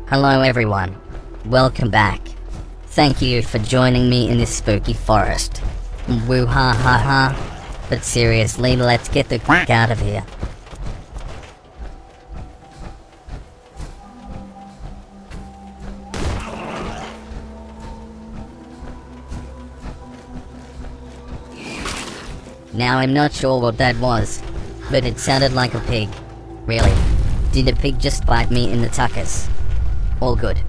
Hello everyone. Welcome back. Thank you for joining me in this spooky forest. Woo ha ha ha. But seriously, let's get the fuck out of here. Now I'm not sure what that was, but it sounded like a pig. Really? Did a pig just bite me in the tuchus? All good.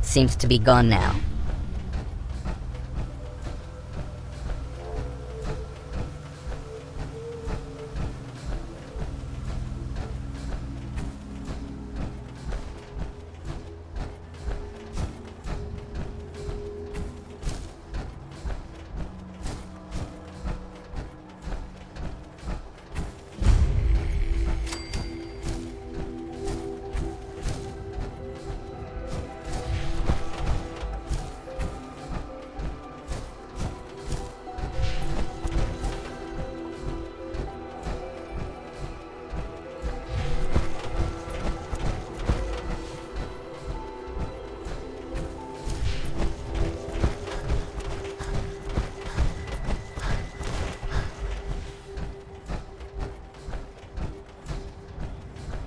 Seems to be gone now.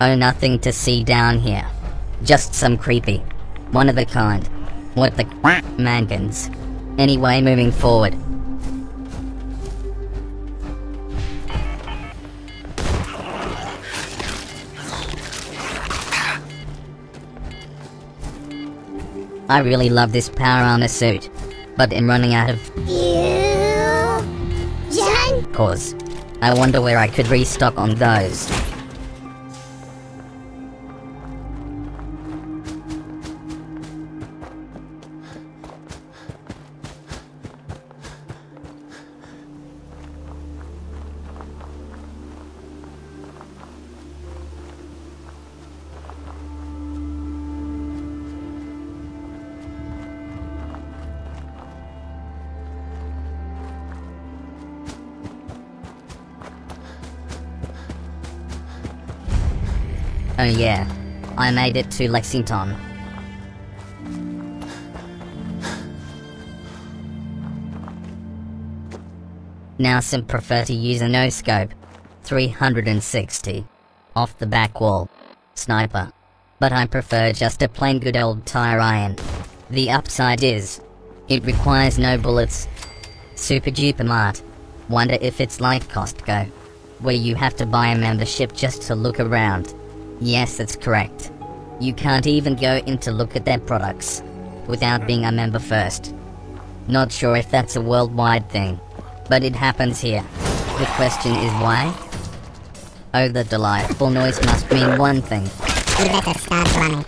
Oh, nothing to see down here. Just some creepy, one of a kind. What the mangans. Anyway, moving forward. I really love this power armor suit, but I'm running out of cores. I wonder where I could restock on those. Oh yeah, I made it to Lexington. Now some prefer to use a no-scope, 360, off the back wall, sniper. But I prefer just a plain good old tire iron. The upside is, it requires no bullets. Super duper mart. Wonder if it's like Costco, where you have to buy a membership just to look around. Yes, that's correct. You can't even go in to look at their products without being a member first. Not sure if that's a worldwide thing, but it happens here. The question is why? Oh, the delightful noise must mean one thing. You better start running.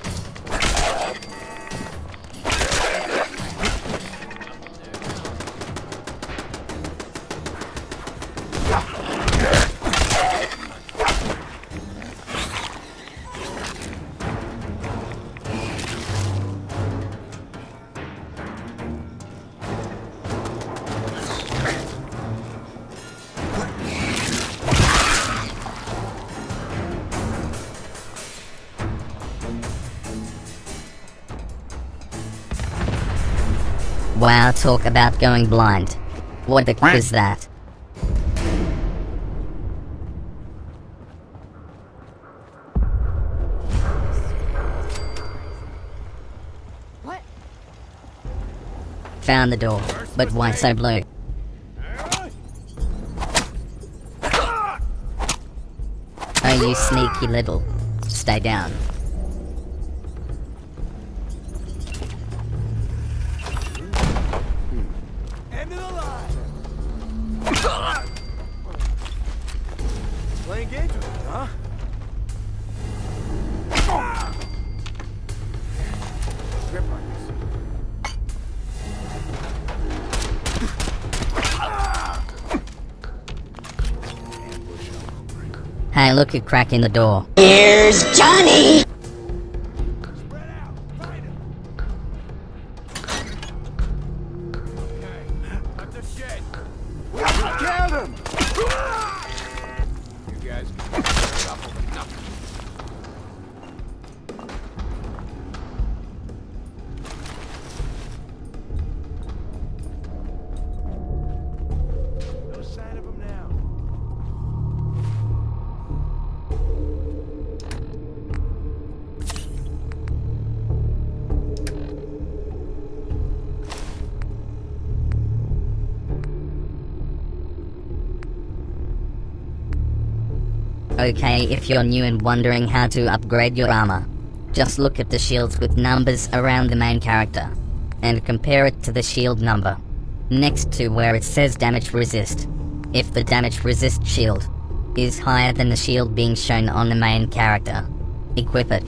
Wow, talk about going blind. What the is that? What? Found the door, but why so blue? Oh, you sneaky little. Stay down. Playing games with it, huh? Grip on this. Hey, look at crack in the door. Here's Johnny! Spread out! Find him! Okay, let the shit! We killed him! You guys can stop opening up. Okay, if you're new and wondering how to upgrade your armor, just look at the shields with numbers around the main character, and compare it to the shield number next to where it says damage resist. If the damage resist shield is higher than the shield being shown on the main character, equip it.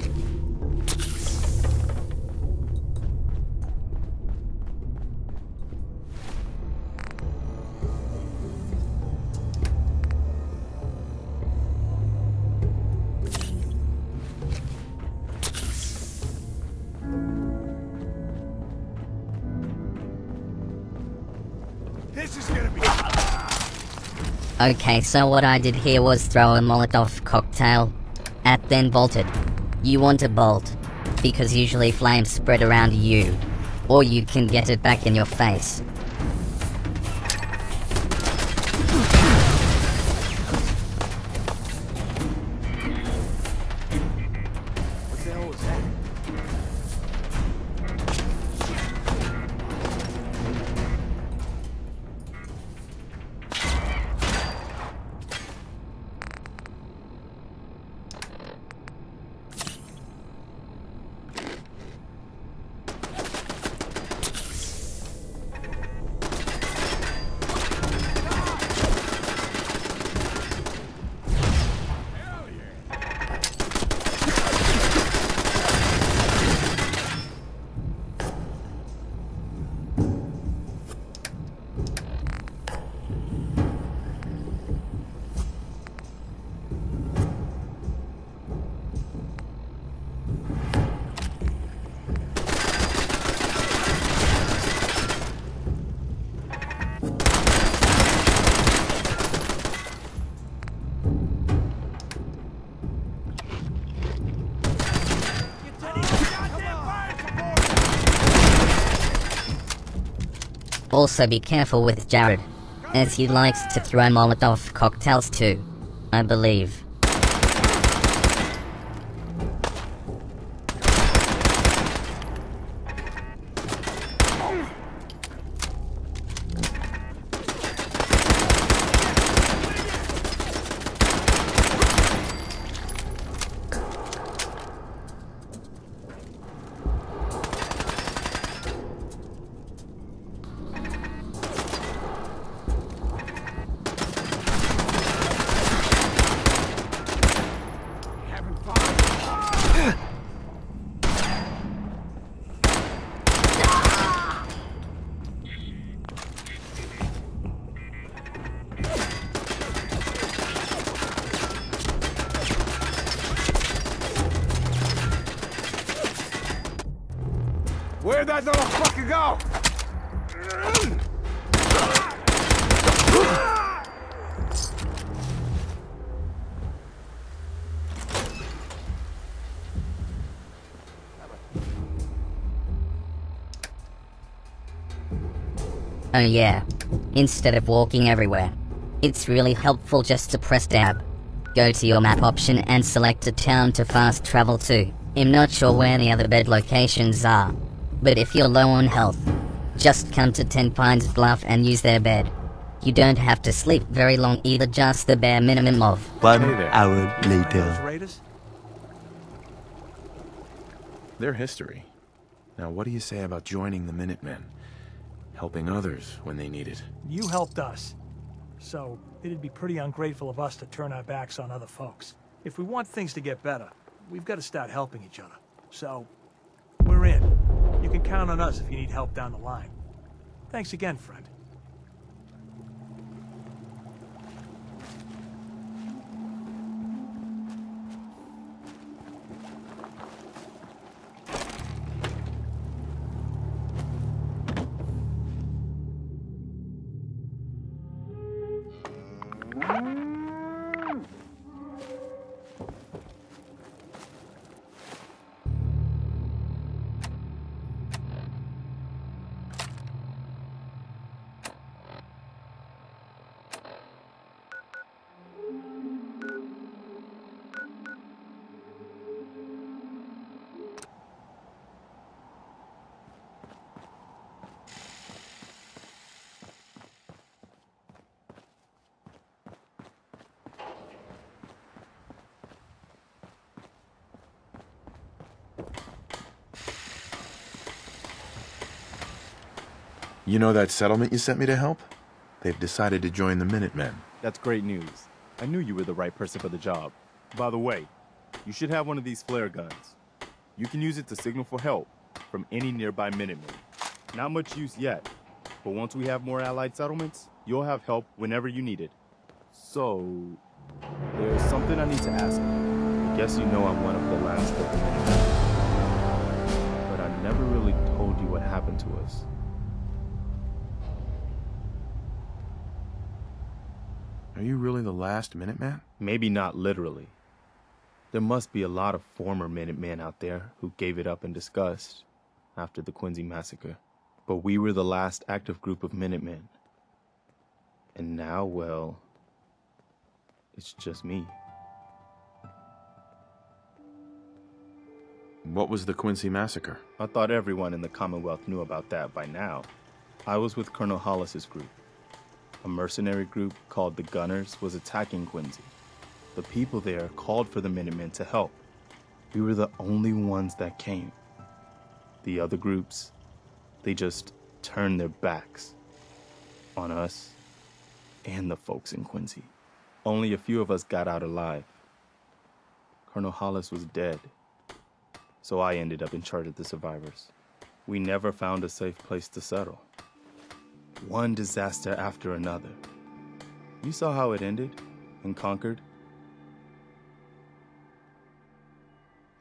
This is gonna be. Okay, so what I did here was throw a Molotov cocktail at then bolted. You want to bolt, because usually flames spread around you, or you can get it back in your face. What the hell was that? Also be careful with Jared, as he likes to throw Molotov cocktails too, I believe. Where'd that little fucker go? Oh yeah, instead of walking everywhere, it's really helpful just to press tab. Go to your map option and select a town to fast travel to. I'm not sure where the other bed locations are, but if you're low on health, just come to 10 Pines Bluff and use their bed. You don't have to sleep very long either, just the bare minimum of 1 Hey there. hour Those later. raiders? Their history. Now, what do you say about joining the Minutemen? Helping others when they need it. You helped us, so it'd be pretty ungrateful of us to turn our backs on other folks. If we want things to get better, we've got to start helping each other. So, we're in. You can count on us if you need help down the line. Thanks again, friend. You know that settlement you sent me to help? They've decided to join the Minutemen. That's great news. I knew you were the right person for the job. By the way, you should have one of these flare guns. You can use it to signal for help from any nearby Minutemen. Not much use yet, but once we have more allied settlements, you'll have help whenever you need it. So, there's something I need to ask you. I guess you know I'm one of the last of the Minutemen. But I never really told you what happened to us. Are you really the last Minuteman? Maybe not literally. There must be a lot of former Minutemen out there who gave it up in disgust after the Quincy massacre. But we were the last active group of Minutemen. And now, well, it's just me. What was the Quincy massacre? I thought everyone in the Commonwealth knew about that by now. I was with Colonel Hollis's group. A mercenary group called the Gunners was attacking Quincy. The people there called for the Minutemen to help. We were the only ones that came. The other groups, they just turned their backs on us and the folks in Quincy. Only a few of us got out alive. Colonel Hollis was dead, so I ended up in charge of the survivors. We never found a safe place to settle. One disaster after another. You saw how it ended in Concord.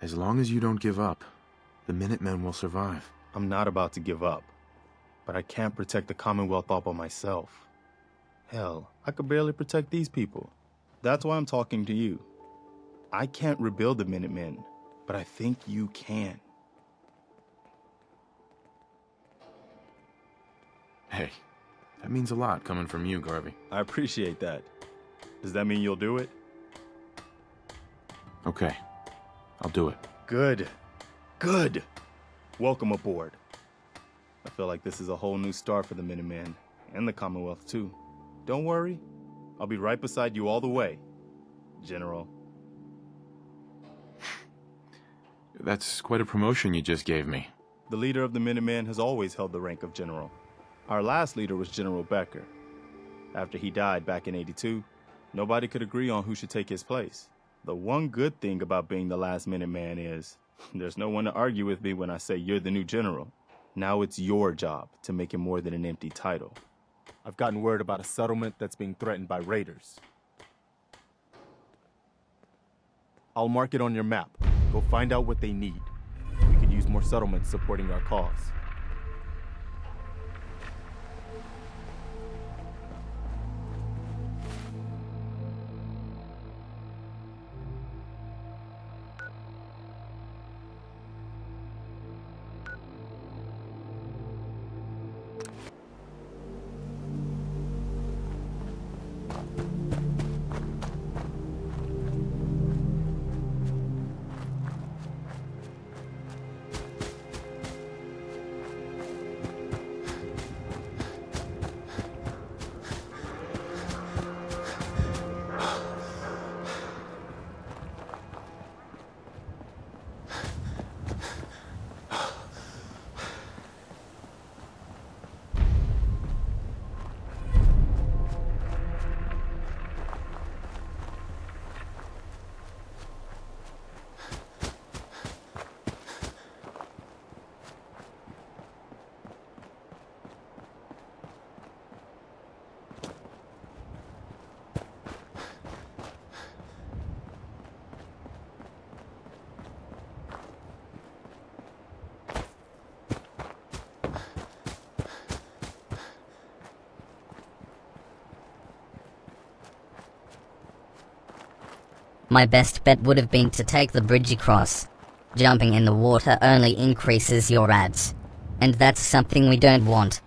As long as you don't give up, the Minutemen will survive. I'm not about to give up, but I can't protect the Commonwealth all by myself. Hell, I could barely protect these people. That's why I'm talking to you. I can't rebuild the Minutemen, but I think you can. Hey, that means a lot coming from you, Garvey. I appreciate that. Does that mean you'll do it? Okay, I'll do it. Good. Good. Welcome aboard. I feel like this is a whole new start for the Minutemen, and the Commonwealth too. Don't worry, I'll be right beside you all the way, General. That's quite a promotion you just gave me. The leader of the Minutemen has always held the rank of General. Our last leader was General Becker. After he died back in '82, nobody could agree on who should take his place. The one good thing about being the last Minuteman is there's no one to argue with me when I say you're the new general. Now it's your job to make it more than an empty title. I've gotten word about a settlement that's being threatened by raiders. I'll mark it on your map. Go find out what they need. We could use more settlements supporting our cause. My best bet would have been to take the bridge across. Jumping in the water only increases your odds. And that's something we don't want.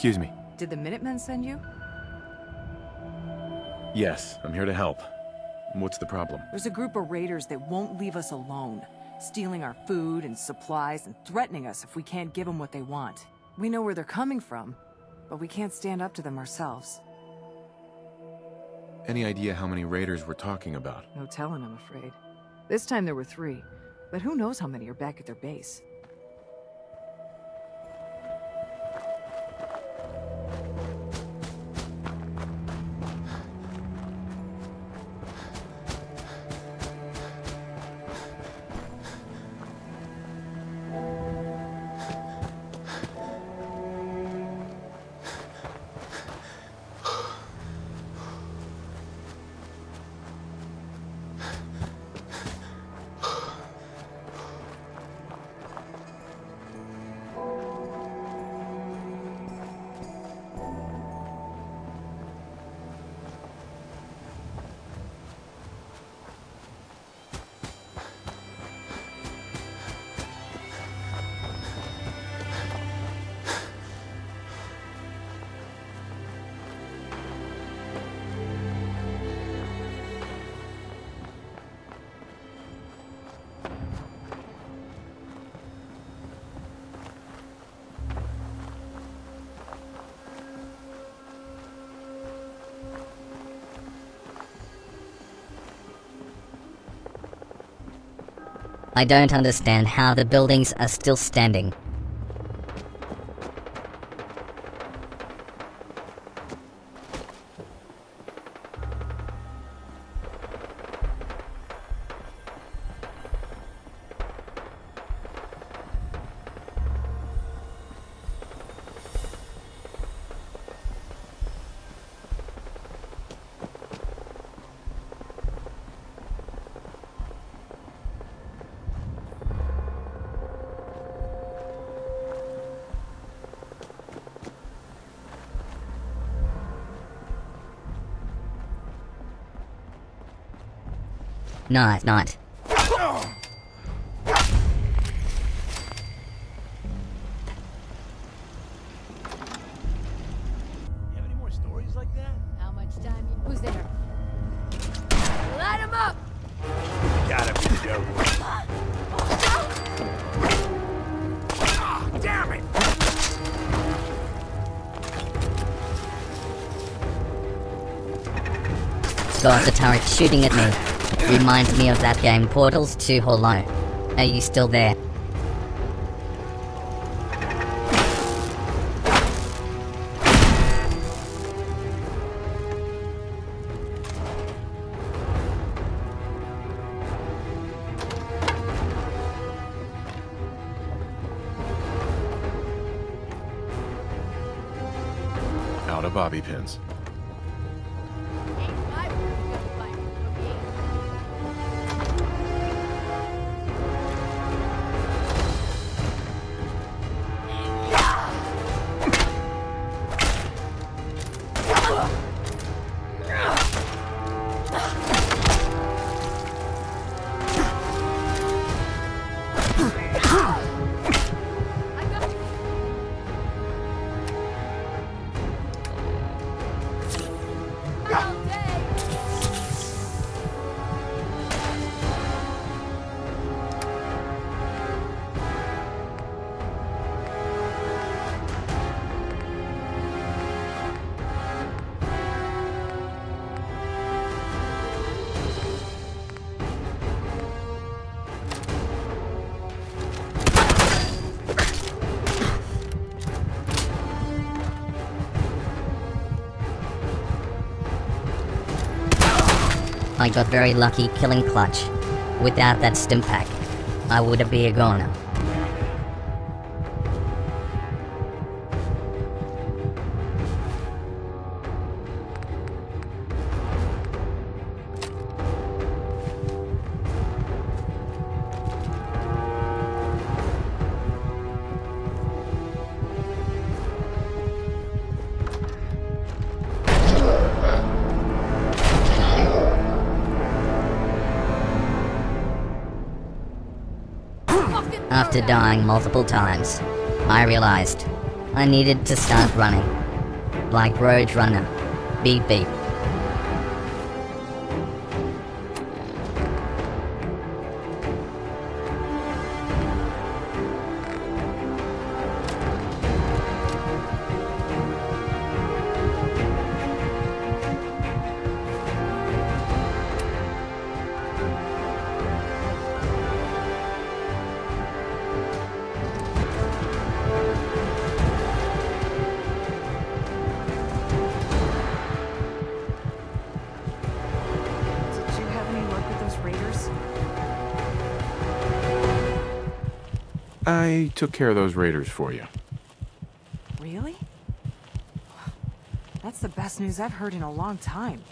Excuse me. Did the Minutemen send you? Yes, I'm here to help. What's the problem? There's a group of raiders that won't leave us alone, stealing our food and supplies and threatening us if we can't give them what they want. We know where they're coming from, but we can't stand up to them ourselves. Any idea how many raiders we're talking about? No telling, I'm afraid. This time there were 3, but who knows how many are back at their base. I don't understand how the buildings are still standing. Not. Have any more stories like that? How much time? Who's there? Light him up! Gotta be joking. Damn it! God, the turret shooting at me. Reminds me of that game Portals 2 Hollow. Are you still there? Out of bobby pins. Ain't my word you gotta find me. I got very lucky killing Clutch. Without that stim pack, I would be a goner. After dying multiple times, I realized I needed to start running. Like Roadrunner. Beep beep. Did you have any luck with those raiders? I took care of those raiders for you. Really? That's the best news I've heard in a long time.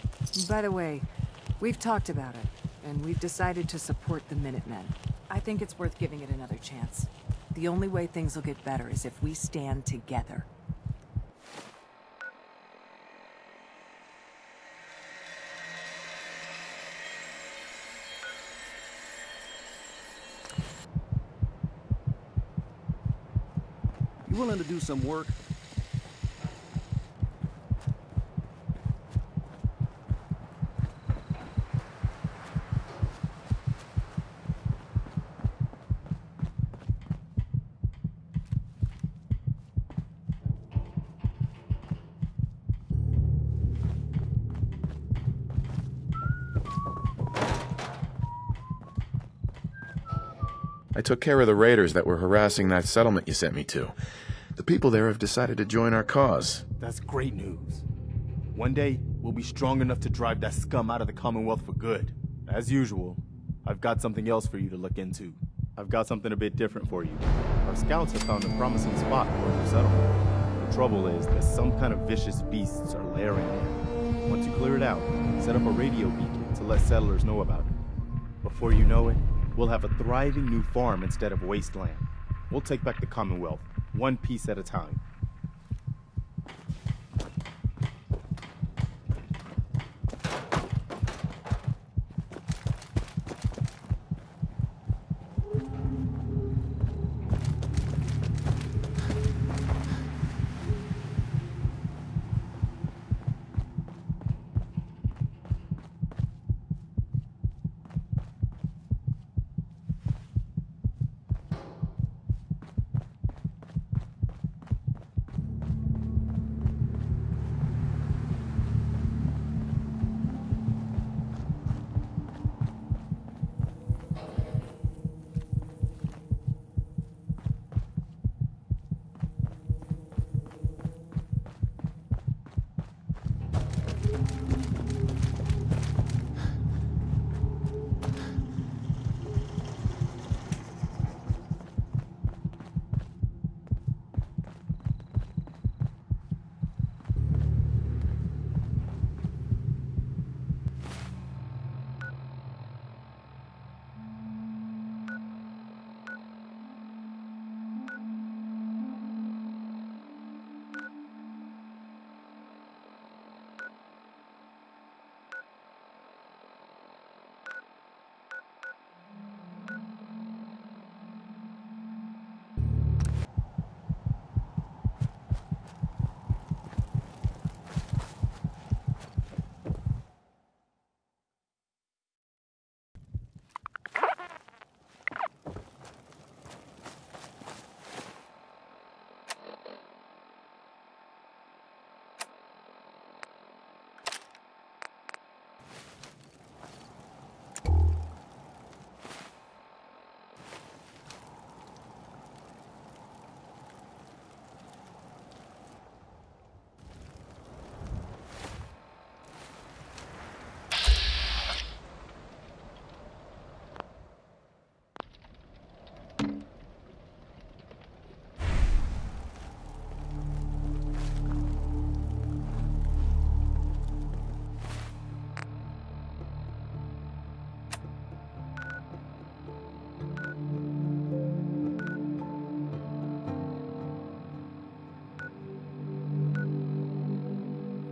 By the way, we've talked about it, and we've decided to support the Minutemen. I think it's worth giving it another chance. The only way things will get better is if we stand together. You willing to do some work? I took care of the raiders that were harassing that settlement you sent me to. The people there have decided to join our cause. That's great news. One day, we'll be strong enough to drive that scum out of the Commonwealth for good. As usual, I've got something else for you to look into. I've got something a bit different for you. Our scouts have found a promising spot for a new settlement. The trouble is that some kind of vicious beasts are lairing there. Once you clear it out, set up a radio beacon to let settlers know about it. Before you know it, we'll have a thriving new farm instead of wasteland. We'll take back the Commonwealth, one piece at a time.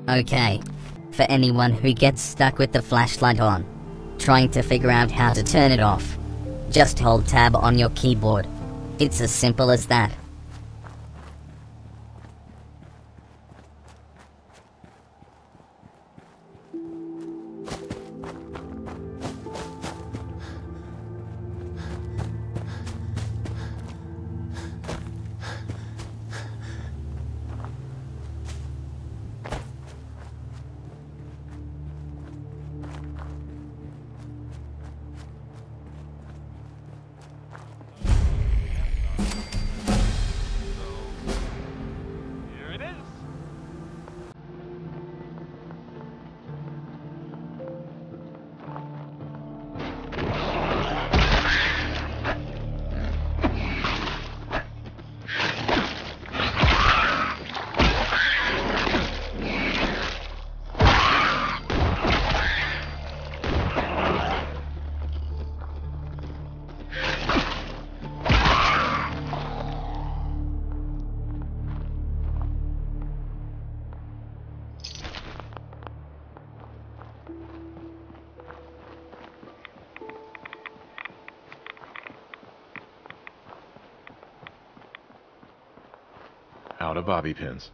Okay. For anyone who gets stuck with the flashlight on, trying to figure out how to turn it off, just hold tab on your keyboard. It's as simple as that. lot of bobby pins.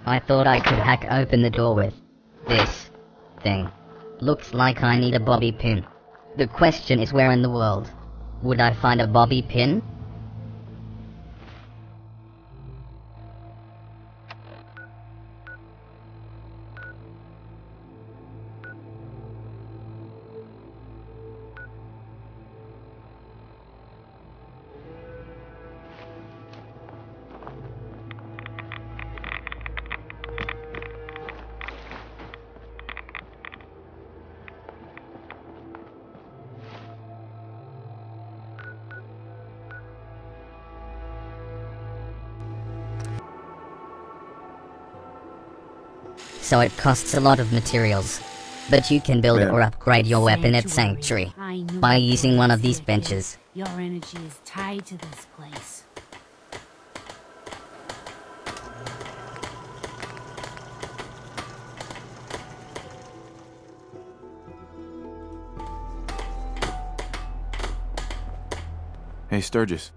I thought I could hack open the door with this thing. Looks like I need a bobby pin. The question is, where in the world would I find a bobby pin? So it costs a lot of materials. But you can build or upgrade your weapon at Sanctuary by using one of these benches. Your energy is tied to this place. Hey, Sturgis.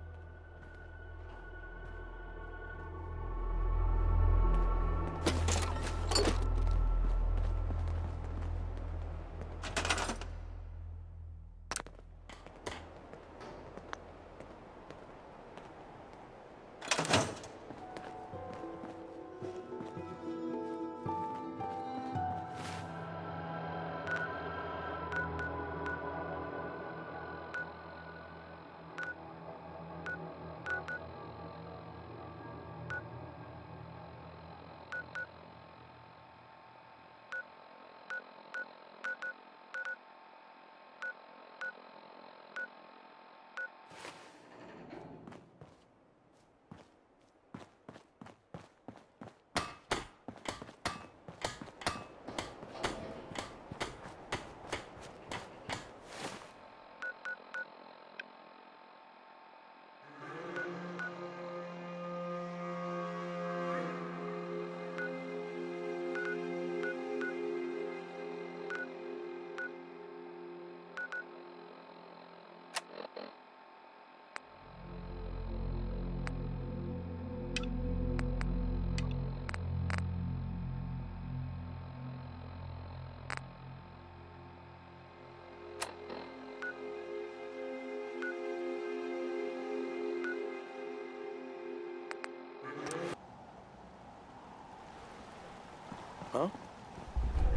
Huh?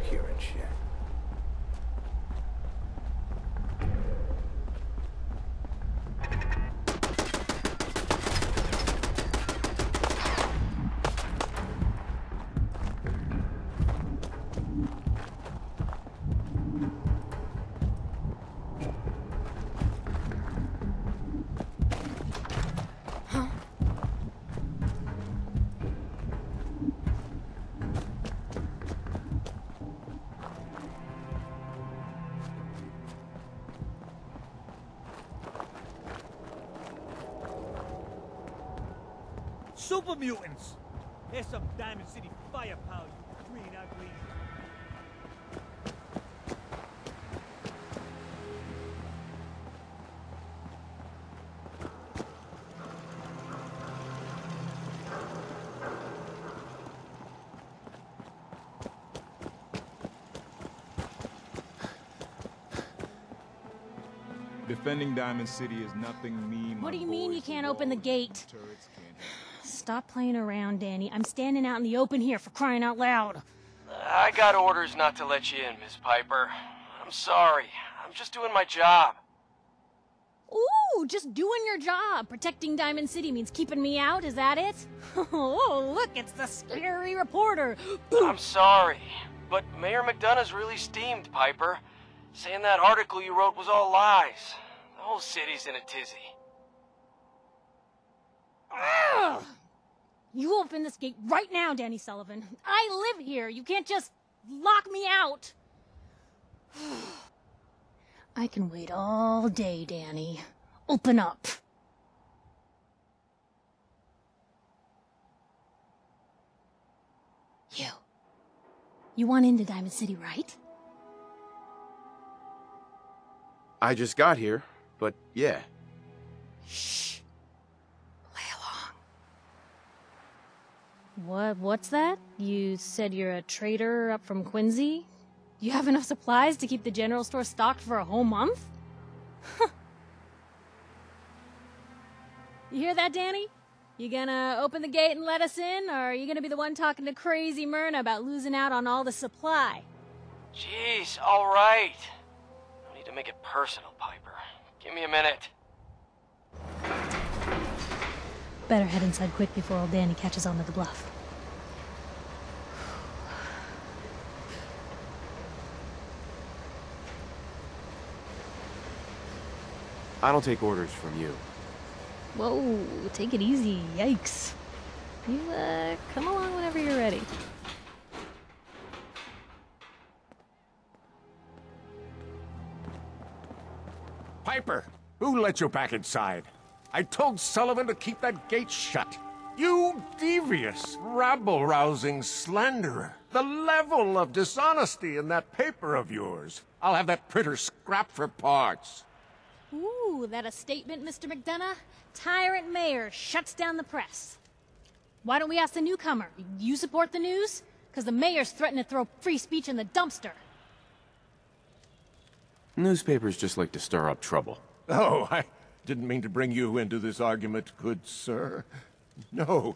Hearing shit. Super mutants! There's some Diamond City firepower, you green ugly. Defending Diamond City is nothing me. What do you mean you can't open the gate? Stop playing around, Danny. I'm standing out in the open here, for crying out loud. I got orders not to let you in, Miss Piper. I'm sorry. I'm just doing my job. Ooh, just doing your job. Protecting Diamond City means keeping me out, is that it? Oh, look, it's the scary reporter. I'm sorry, but Mayor McDonough's really steamed, Piper. Saying that article you wrote was all lies. The whole city's in a tizzy. Ugh. You open this gate right now, Danny Sullivan. I live here. You can't just lock me out. I can wait all day, Danny. Open up. You want into Diamond City, right? I just got here, but yeah. Shh. Play along. What's that? You said you're a trader up from Quincy? You have enough supplies to keep the general store stocked for a whole month? You hear that, Danny? You gonna open the gate and let us in, or are you gonna be the one talking to crazy Myrna about losing out on all the supply? Jeez, all right. No need to make it personal, Piper. Give me a minute. Better head inside quick before old Danny catches on to the bluff. I don't take orders from you. Whoa, take it easy. Yikes. You, come along whenever you're ready. Piper, who let you back inside? I told Sullivan to keep that gate shut. You devious, rabble-rousing slanderer. The level of dishonesty in that paper of yours. I'll have that printer scrapped for parts. Ooh, that a statement, Mr. McDonough? Tyrant mayor shuts down the press. Why don't we ask the newcomer? You support the news? Because the mayor's threatened to throw free speech in the dumpster. Newspapers just like to stir up trouble. Oh, I didn't mean to bring you into this argument, good sir. No.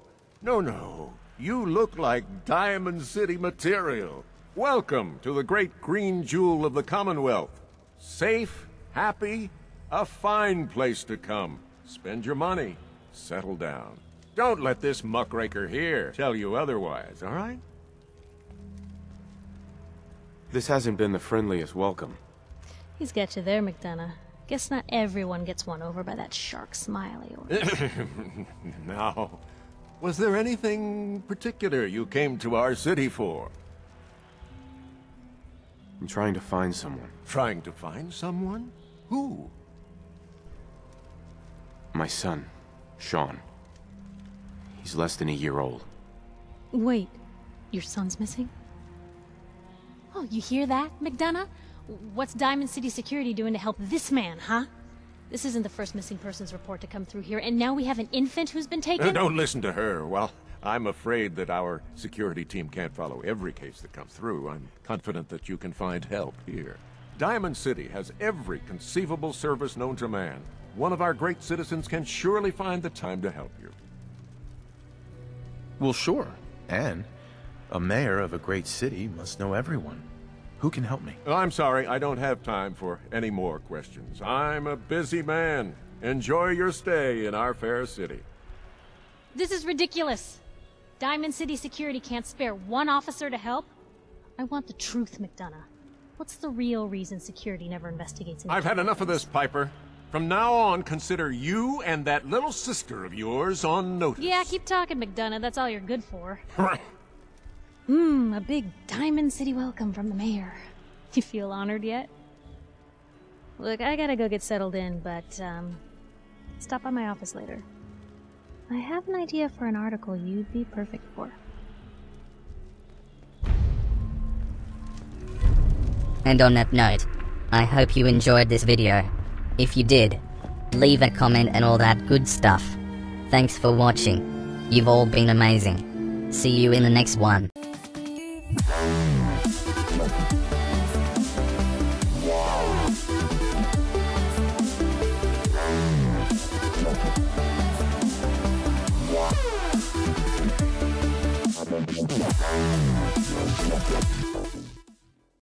You look like Diamond City material. Welcome to the great green jewel of the Commonwealth. Safe, happy, a fine place to come. Spend your money. Settle down. Don't let this muckraker here tell you otherwise, all right? This hasn't been the friendliest welcome. He's got you there, McDonough. Guess not everyone gets won over by that shark smile of yours. Now, was there anything particular you came to our city for? I'm trying to find someone. Trying to find someone? Who? My son, Sean. He's less than a year old. Wait, your son's missing? Oh, you hear that, McDonough? What's Diamond City Security doing to help this man, huh? This isn't the first missing persons report to come through here, and now we have an infant who's been taken? Don't listen to her. Well, I'm afraid that our security team can't follow every case that comes through. I'm confident that you can find help here. Diamond City has every conceivable service known to man. One of our great citizens can surely find the time to help you. Well, sure. And a mayor of a great city must know everyone. Who can help me? I'm sorry, I don't have time for any more questions. I'm a busy man. Enjoy your stay in our fair city. This is ridiculous. Diamond City Security can't spare one officer to help. I want the truth, McDonough. What's the real reason security never investigates? I've had enough of this, Piper. From now on, consider you and that little sister of yours on notice. Yeah, keep talking, McDonough. That's all you're good for. A big Diamond City welcome from the mayor. You feel honored yet? Look, I gotta go get settled in, but, stop by my office later. I have an idea for an article you'd be perfect for. And on that note, I hope you enjoyed this video. If you did, leave a comment and all that good stuff. Thanks for watching. You've all been amazing. See you in the next one. Bye.